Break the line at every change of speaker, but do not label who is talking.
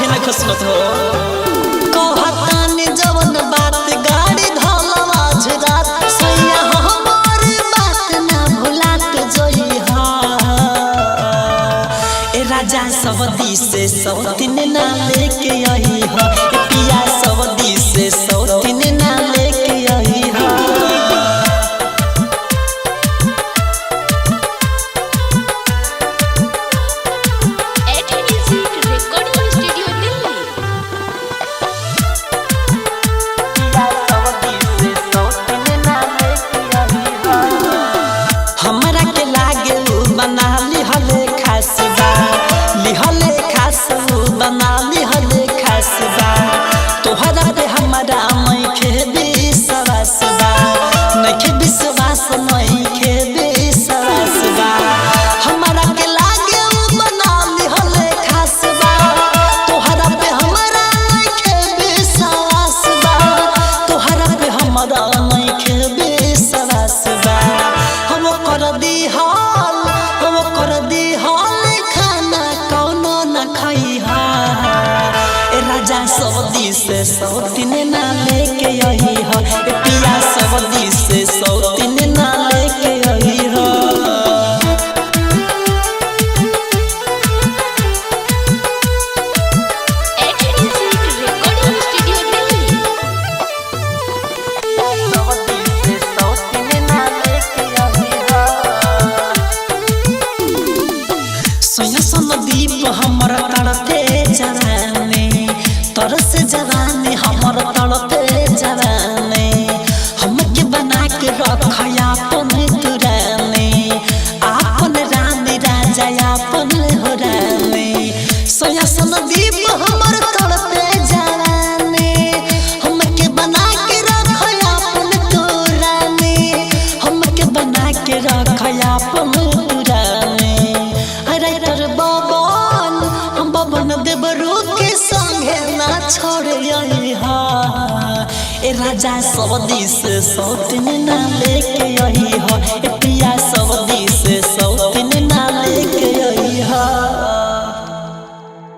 काहे न खसलत हो
कहतानी जवन बात गाड़ी धलवा झरात सैया हमर बात ना भुलात जोई हा
ए राजा सवदी से सौतीन ना लेके आई हा ए पिया सवदी से सौतीन ना लेके आई हा हमरा के लागे बना लिहले खासबा लिहले खासबू बना लिहले खासबा तोहरा पे हमरा मैखे विश्वासबा नइखे विश्वास मैखे विश्वासबा हमरा के लागे बना लिहले खासबा तोहरा पे हमरा मैखे विश्वासबा तोहरा पे हमरा मैखे विश्वासबा हम कर दी हाल खाना कौनो न खाई हा ए राजा सवदी से सौतीन ना लेके आई हा ए पिया सवदी से सौतीन ना लेके आई हा संदीप हमर तड़पे जवाने तरस जवाने हमर तड़पे जवाने हमके बना के रखया अपन तुराने आपन रानी राजा आपन हो राने सोया संदीप हमर तड़पे जवाने हमके बना के रखया अपन तुराने हमके बना के रखया अपन तुराने देवरू के संगे ना छोड़ आई हा ए राजा सवदी से सौतीन ना लेके आई हा।